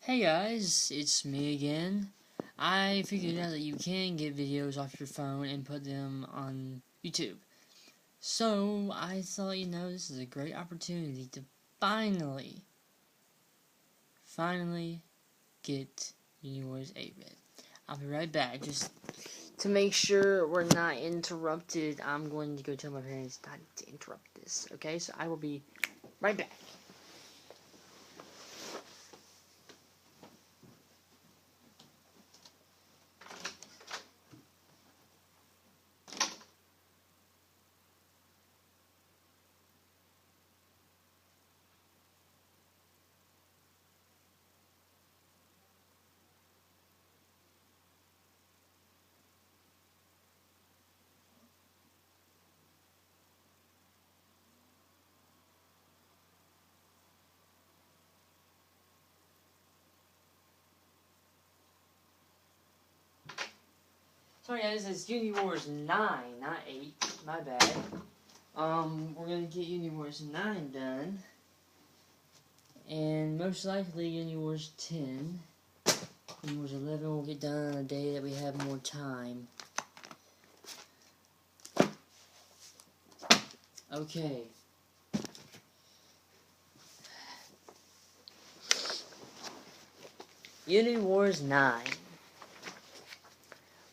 Hey guys, it's me again. I figured out that you can get videos off your phone and put them on YouTube. So, I thought, this is a great opportunity to finally get Uniwars 8-bit. I'll be right back. Just to make sure we're not interrupted, I'm going to go tell my parents not to interrupt this. Okay, so I will be right back. Sorry guys, it's Uniwars 9, not 8. My bad. We're gonna get Uniwars 9 done. And most likely Uniwars 10. Uniwars 11 will get done on a day that we have more time. Okay. Uniwars 9.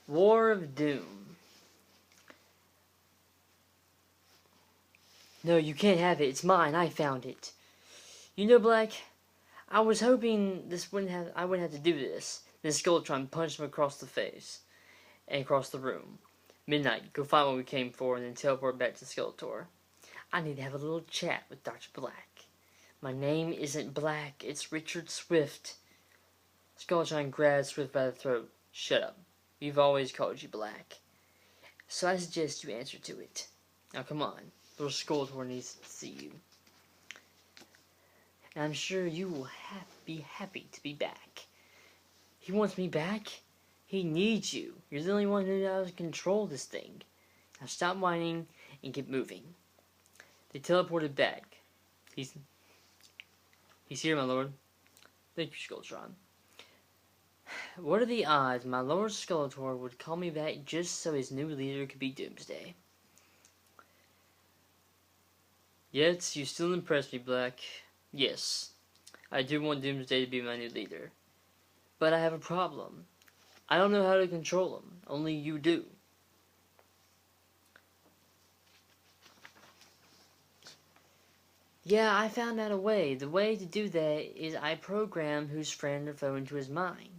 War of Doom. No, you can't have it. It's mine. I found it. You know, Black, I was hoping I wouldn't have to do this. Then Skulltron punched him across the face and across the room. Midnight, go find what we came for and then teleport back to Skeletor. I need to have a little chat with Dr. Black. My name isn't Black, it's Richard Swift. Skulltron grabbed Swift by the throat. Shut up. We've always called you Black. So I suggest you answer to it. Now come on. Little Skeletor needs to see you. And I'm sure you will be happy to be back. He wants me back? He needs you. You're the only one who knows how to control this thing. Now stop whining and get moving. They teleported back. He's here, my lord. Thank you, Skulltron. What are the odds my Lord Skeletor would call me back just so his new leader could be Doomsday? Yet, you still impress me, Black. Yes, I do want Doomsday to be my new leader. But I have a problem. I don't know how to control him. Only you do. Yeah, I found out a way. The way to do that is I program whose friend or foe into his mind.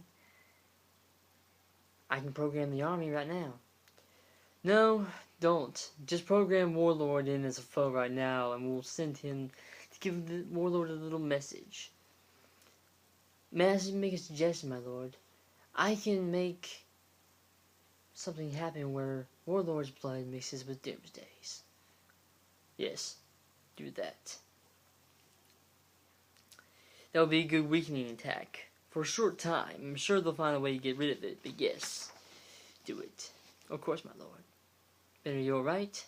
I can program the army right now. No, don't. Just program Warlord in as a foe right now, and we'll send him to give the Warlord a little message. May I make a suggestion, my lord? I can make something happen where Warlord's blood mixes with Doomsday's. Yes, do that. That would be a good weakening attack. For a short time. I'm sure they'll find a way to get rid of it, but yes, do it. Of course, my lord. Ben, are you alright?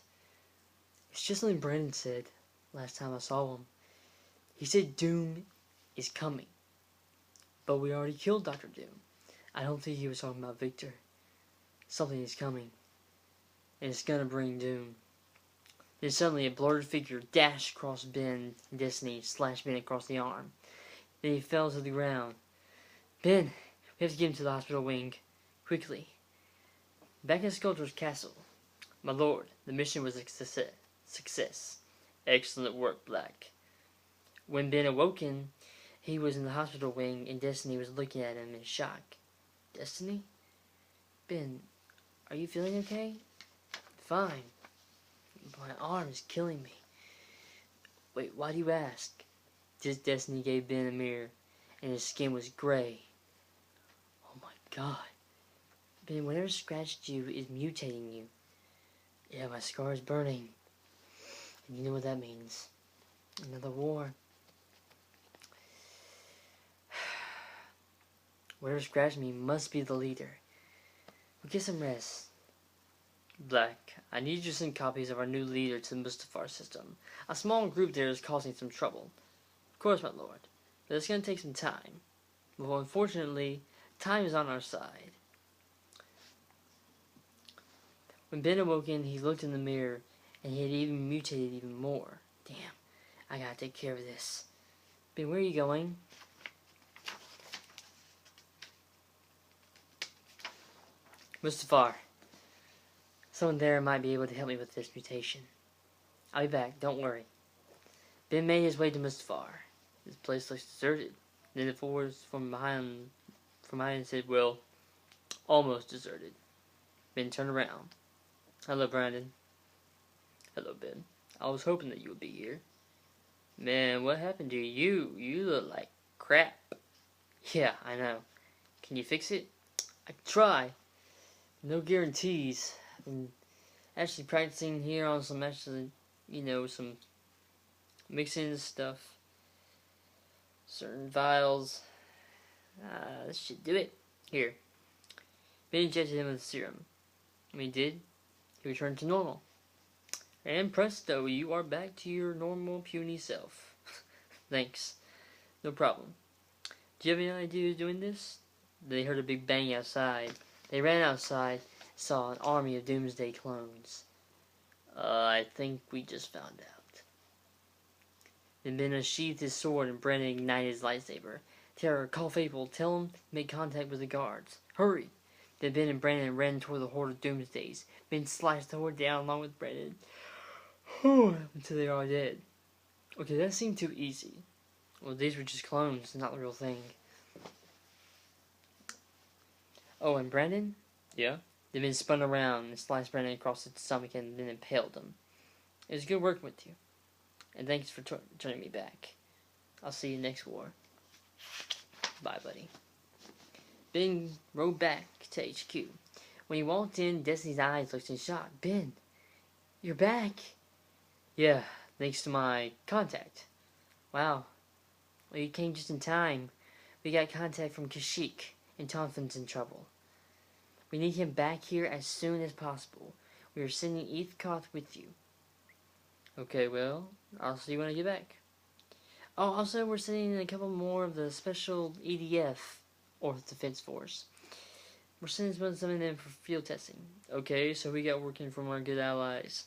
It's just something Brandon said last time I saw him. He said Doom is coming. But we already killed Dr. Doom. I don't think he was talking about Victor. Something is coming. And it's gonna bring Doom. Then suddenly a blurred figure dashed across Ben and Destiny, slashed Ben across the arm. Then he fell to the ground. Ben, we have to get him to the hospital wing. Quickly. Back in Skeletor's castle. My lord, the mission was a success. Excellent work, Black. When Ben awoken, he was in the hospital wing and Destiny was looking at him in shock. Destiny? Ben, are you feeling okay? Fine. My arm is killing me. Wait, why do you ask? Destiny gave Ben a mirror, and his skin was gray. Oh my god. Ben, whatever scratched you is mutating you. Yeah, my scar is burning. And you know what that means. Another war. Whatever scratched me must be the leader. We'll get some rest. Black, I need you to send copies of our new leader to the Mustafar system. A small group there is causing some trouble. Of course, my lord. But it's going to take some time. Well, unfortunately, time is on our side. When Ben awoken, he looked in the mirror, and he had even mutated even more. Damn, I gotta take care of this. Ben, where are you going? Mustafar. Someone there might be able to help me with this mutation. I'll be back, don't worry. Ben made his way to Mustafar. This place looks deserted. Then the force from behind said, well, almost deserted. Ben turned around. Hello, Brandon. Hello, Ben. I was hoping that you would be here. Man, what happened to you? You look like crap. Yeah, I know. Can you fix it? I can try. No guarantees. I've been actually practicing here on some some mixing stuff. Certain vials. This should do it. Here. Ben injected him with serum. And he did. He returned to normal. And presto, you are back to your normal puny self. Thanks. No problem. Do you have any idea who's doing this? They heard a big bang outside. They ran outside, saw an army of Doomsday clones. I think we just found out. Then Ben unsheathed his sword and Brandon ignited his lightsaber. Terror, call Fable, tell him to make contact with the guards. Hurry! Then Ben and Brandon ran toward the horde of Doomsdays. Ben sliced the horde down along with Brandon. Until they were all dead. Okay, that seemed too easy. Well, these were just clones, not the real thing. Oh, and Brandon? Yeah? Then Ben spun around and sliced Brandon across his stomach and then impaled him. It was good working with you. And thanks for turning me back. I'll see you next war. Bye, buddy. Ben rode back to HQ. When he walked in, Destiny's eyes looked in shock. Ben, you're back? Yeah, thanks to my contact. Wow. Well, you came just in time. We got contact from Kashyyyk, and Tonfin's in trouble. We need him back here as soon as possible. We are sending Ethkoth with you. Okay, well, I'll see you when I get back. Oh, also, we're sending in a couple more of the special EDF, or Defense Force. We're sending some in for field testing. Okay, so we got working from our good allies.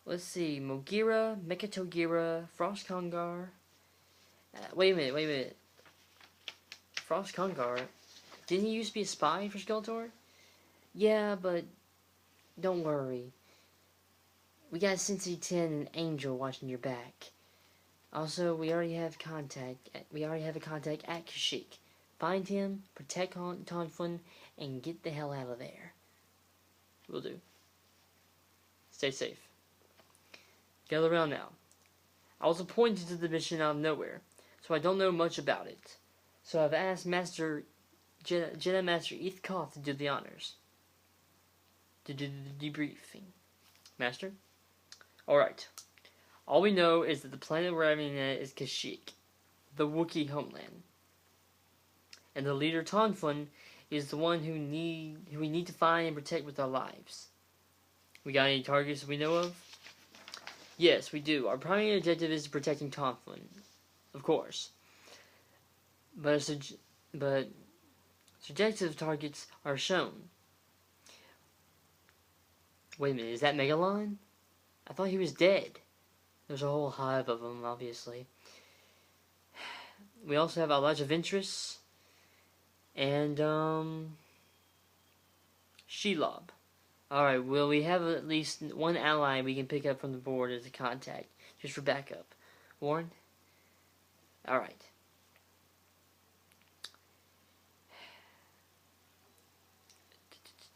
Let's see, Mogira, Mechatogira, Frost Kongar. Wait a minute. Frost Kongar, didn't he used to be a spy for Skeletor? Yeah, but don't worry. We got Sensei 10 and Angel watching your back. Also, we already have a contact at Kashyyyk. Find him, protect Tonfin, and get the hell out of there. Will do. Stay safe. Gather around now. I was appointed to the mission out of nowhere, so I don't know much about it. So I've asked Jedi Master Ethkoth to do the honors. To do the debriefing. Master? Alright. All we know is that the planet we're arriving at is Kashyyyk, the Wookiee homeland. And the leader Tonfin is the one who we need to find and protect with our lives. We got any targets we know of? Yes, we do. Our primary objective is protecting Tonfin, of course. But subjective targets are shown. Wait a minute, is that Megalon? I thought he was dead. There's a whole hive of them, obviously. We also have Elijah Ventress and Shelob. Alright, well, we have at least one ally we can pick up from the board as a contact, just for backup. Warren? Alright.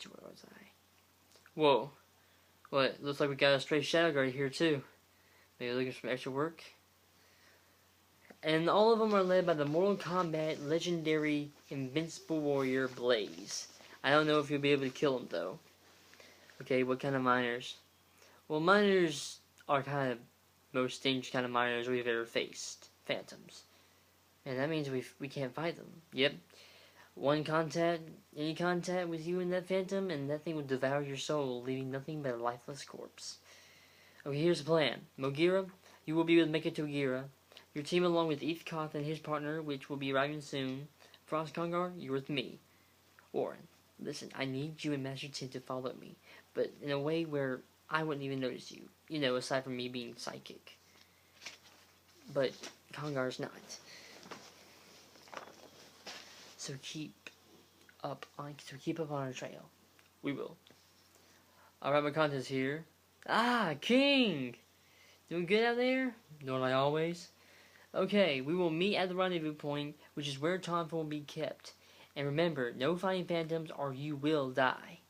Where was I? Whoa. What? Looks like we got a stray Shadow Guard here, too. Maybe looking for some extra work. And all of them are led by the Mortal Kombat legendary Invincible Warrior Blaze. I don't know if you'll be able to kill him, though. Okay, what kind of miners? Well, miners are kind of most dangerous kind of miners we've ever faced. Phantoms. And that means we can't fight them. Yep. Any contact with you and that phantom, and that thing will devour your soul, leaving nothing but a lifeless corpse. Okay, here's the plan. Mogira, you will be with Mechatogira. Your team along with Ethkoth and his partner, which will be arriving soon. Frost Congar, you're with me. Warren, listen, I need you and Master Tim to follow me, but in a way where I wouldn't even notice you. You know, aside from me being psychic. But Congar's not. So keep up on our trail. We will. Alright, my content's here. Ah, King! Doing good out there? Don't I always? Okay, we will meet at the rendezvous point, which is where Tonfa will be kept. And remember, no fighting phantoms or you will die.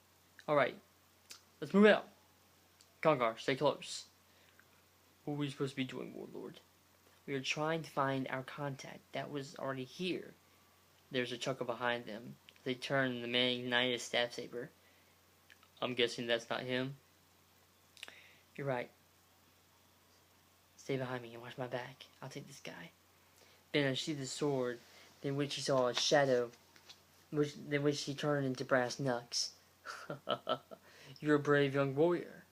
Alright, let's move out. Congar, stay close. What are we supposed to be doing, Warlord? We are trying to find our contact that was already here. There's a chuckle behind them. They turn and the man ignited a staff saber. I'm guessing that's not him. You're right. Stay behind me and watch my back. I'll take this guy. Ben unsheathed his sword, then which he saw a shadow, then which he turned into brass knucks. You're a brave young warrior.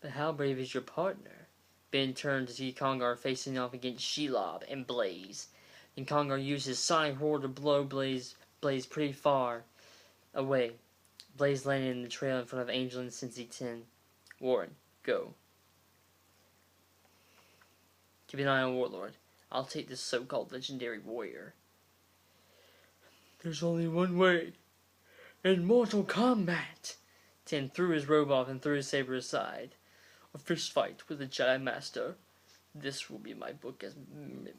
But how brave is your partner? Ben turned to see Congar facing off against Shelob and Blaze. Then Congar used his sonic roar to blow Blaze pretty far away. Blaze landed in the trail in front of Angel and Cincy 10. Warren, go. Keep an eye on Warlord. I'll take this so-called legendary warrior. There's only one way. In mortal combat. 10 threw his robe off and threw his saber aside. A fist fight with the Jedi Master. This will be in my book as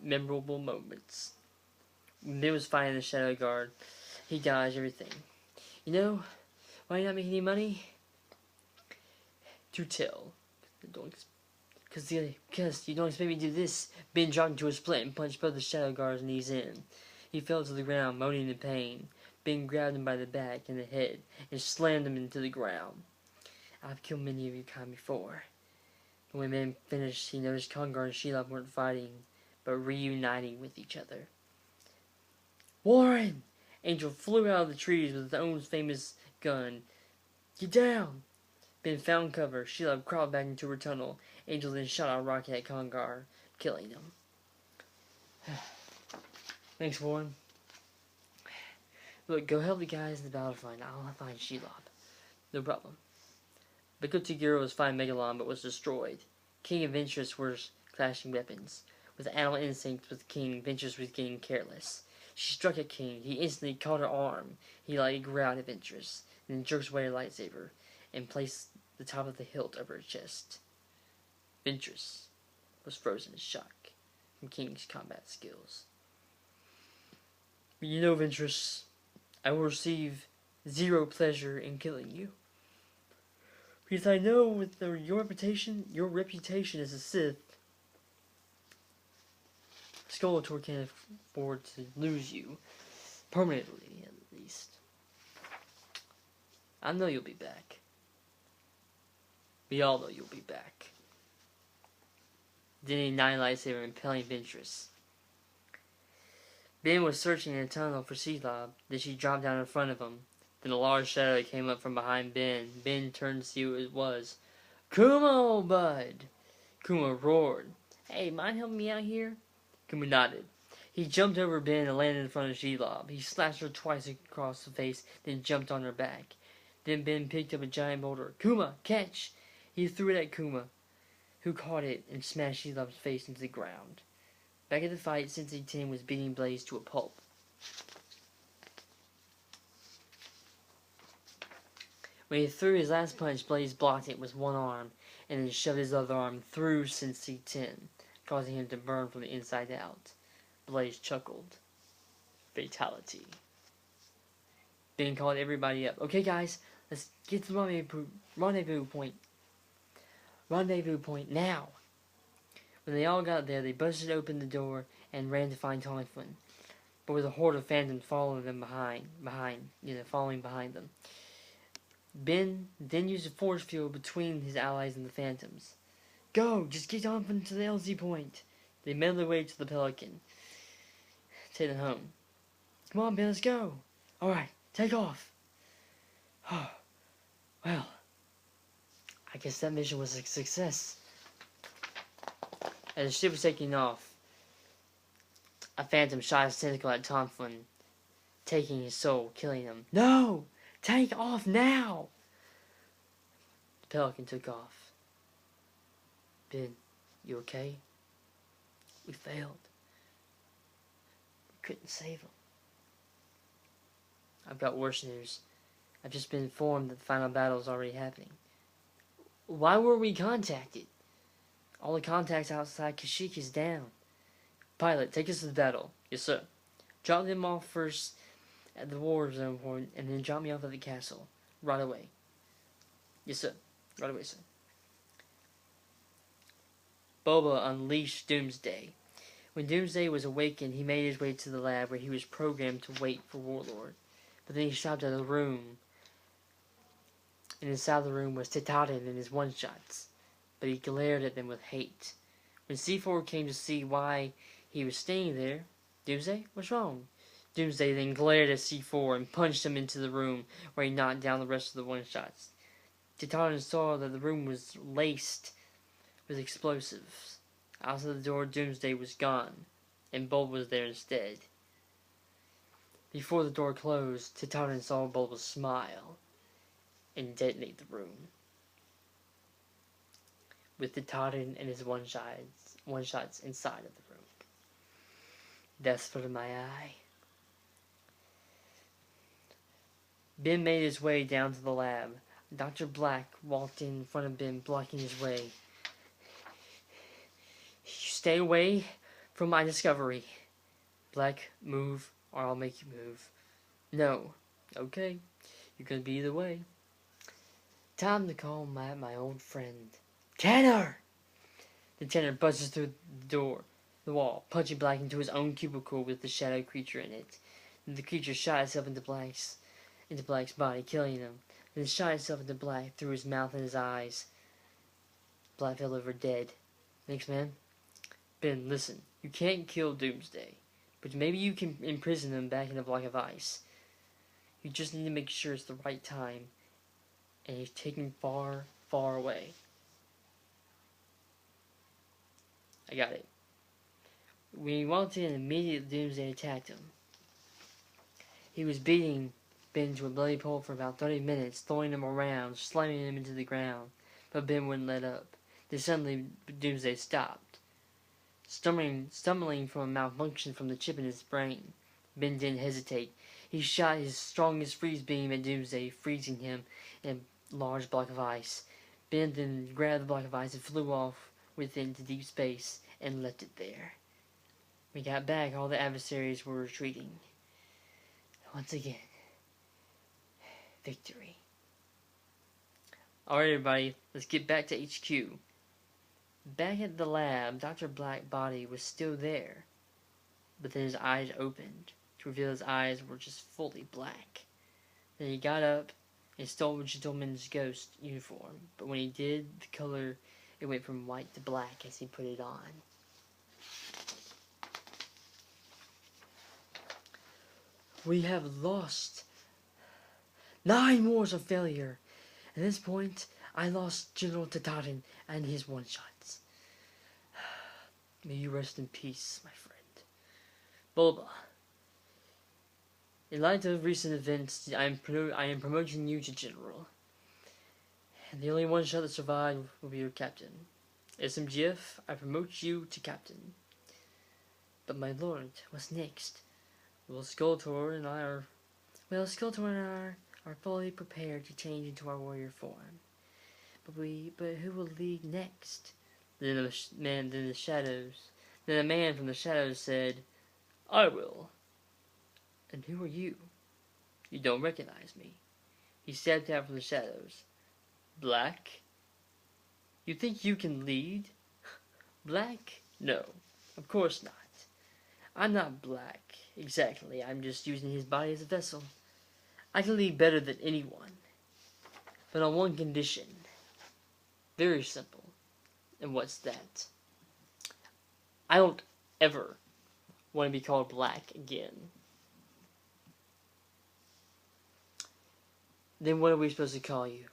memorable moments. When Ben was fighting the Shadow Guard, he dodged everything. You know, why not make any money? To tell. Because you don't expect me to do this. Ben dropped into a split and punched both the Shadow Guards' knees in. He fell to the ground, moaning in pain. Ben grabbed him by the back and the head and slammed him into the ground. I've killed many of your kind before. And when Ben finished, he noticed Congar and Shelob weren't fighting, but reuniting with each other. Warren! Angel flew out of the trees with his own famous gun. Get down! Ben found cover. Shelob crawled back into her tunnel. Angel then shot a rocket at Congar, killing him. Thanks, Warren. Look, go help the guys in the battlefront. I'll find Shelob. No problem. Biko Toguro was fighting Megalon, but was destroyed. King and Ventress were clashing weapons. With animal instinct with King, Ventress was getting careless. She struck at King. He instantly caught her arm. He lightly growled at Ventress, then jerked away her lightsaber, and placed the top of the hilt over her chest. Ventress was frozen in shock from King's combat skills. But you know, Ventress, I will receive zero pleasure in killing you. Because I know with your reputation as a Sith, Skeletor can't afford to lose you. Permanently, at least. I know you'll be back. We all know you'll be back. Then he ignited lightsaber impelling Ventress. Ben was searching in a tunnel for Shelob. Then she dropped down in front of him. Then a large shadow came up from behind Ben. Ben turned to see who it was. Kuma, old bud! Kuma roared. Hey, mind helping me out here? Kuma nodded. He jumped over Ben and landed in front of Shelob. He slashed her twice across the face, then jumped on her back. Then Ben picked up a giant boulder. Kuma, catch! He threw it at Kuma, who caught it and smashed Shelob's face into the ground. Back at the fight, Sensei 10 was beating Blaze to a pulp. When he threw his last punch, Blaze blocked it with one arm, and then shoved his other arm through Sensei 10, causing him to burn from the inside out. Blaze chuckled. Fatality. Ben called everybody up. Okay, guys, let's get to the rendezvous point. Rendezvous point now. When they all got there, they busted open the door and ran to find Tonfin, but with a horde of phantoms following them following behind them. Ben then used a force field between his allies and the phantoms. Go! Just get Tonfin to the LZ point. They made their way to the Pelican. Take them home. Come on, Ben, let's go. Alright, take off. Oh, well, I guess that mission was a success. As the ship was taking off, A phantom shot his tentacle at Tonflin, taking his soul, killing him. No! Take off now! The pelican took off. Ben, you okay? We failed. We couldn't save him. I've got worse news. I've just been informed that the final battle is already happening. Why were we contacted? All the contacts outside Kashyyyk is down. Pilot, take us to the battle. Yes, sir. Drop them off first at the war zone point, and then drop me off at the castle. Right away. Yes, sir. Right away, sir. Boba unleashed Doomsday. When Doomsday was awakened, he made his way to the lab where he was programmed to wait for Warlord. But then he stopped at a room, and inside the room was Titarin and his one-shots. But he glared at them with hate. When C4 came to see why he was staying there, Doomsday, what's wrong? Doomsday then glared at C4 and punched him into the room, where he knocked down the rest of the one-shots. Titarin saw that the room was laced with explosives. Outside the door, Doomsday was gone, and Bulb was there instead. Before the door closed, Titarin saw Bulb smile and detonate the room. With Titarin and his one-shots inside of the room. Death put in my eye. Ben made his way down to the lab. Dr. Black walked in front of Ben, blocking his way. You stay away from my discovery. Black, move, or I'll make you move. No. Okay. You're gonna be either way. Time to call my old friend. Tanner! The Tanner buzzes through the wall, punching Black into his own cubicle with the shadow creature in it. And the creature shot itself into Black's body, killing him. Then shot itself into Black through his mouth and his eyes. Black fell over dead. Next man. Ben, listen. You can't kill Doomsday, but maybe you can imprison him back in a block of ice. You just need to make sure it's the right time, and he's taken far, far away. I got it. When he walked in, immediately Doomsday attacked him. He was beating Ben to a bloody pulp for about 30 minutes, throwing him around, slamming him into the ground, but Ben wouldn't let up. Then suddenly Doomsday stopped. Stumbling from a malfunction from the chip in his brain. Ben didn't hesitate. He shot his strongest freeze beam at Doomsday, freezing him in a large block of ice. Ben then grabbed the block of ice and flew off with it into deep space and left it there. When he got back, all the adversaries were retreating. Once again, victory. Alright everybody, let's get back to HQ. Back at the lab, Dr. Black's body was still there, but then his eyes opened to reveal his eyes were just fully black. Then he got up and stole Gentleman's ghost uniform, but when he did, the color, it went from white to black as he put it on. We have lost 9 wars of failure. At this point, I lost General Tatarin and his one-shots. May you rest in peace, my friend. Bulba. In light of recent events, I am promoting you to General. And the only one-shot that survived will be your captain. SMGF, I promote you to captain. But my lord, what's next? Skeletor and I are fully prepared to change into our warrior form. But who will lead next? Then a man from the shadows said, I will. And who are you? You don't recognize me. He stepped out from the shadows. Black? You think you can lead? Black? No, of course not. I'm not Black, exactly. I'm just using his body as a vessel. I can lead better than anyone. But on one condition. Very simple. And what's that? I don't ever want to be called Black again. Then what are we supposed to call you?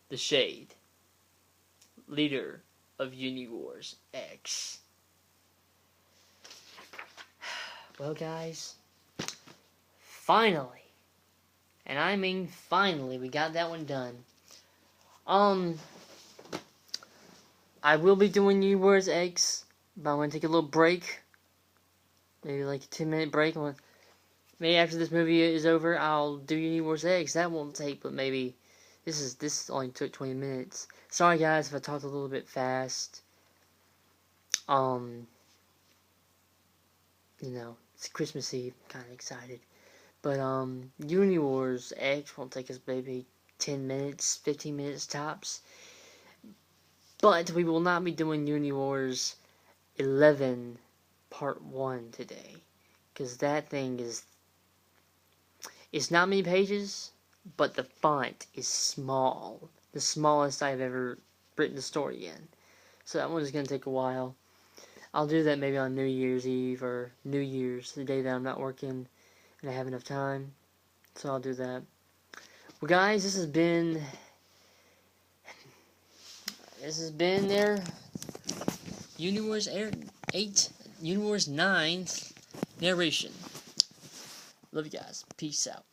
The Shade. Leader of Uniwars X. Well, guys, finally, and I mean finally, we got that one done. I will be doing Uniwars X, but I'm gonna take a little break. Maybe like a 10-minute break. Maybe after this movie is over, I'll do Uniwars X. That won't take, but maybe this only took 20 minutes. Sorry guys if I talked a little bit fast. You know, it's Christmas Eve. I'm kind of excited. But Uniwars X won't take us maybe 10 minutes, 15 minutes tops. But we will not be doing Uniwars 11 Part 1 today. Because that thing is... It's not many pages, but the font is small. The smallest I've ever written a story in. So that one's going to take a while. I'll do that maybe on New Year's Eve or New Year's, the day that I'm not working and I have enough time. So I'll do that. Well guys, this has been their Uniwars 8, Uniwars 9 narration. Love you guys. Peace out.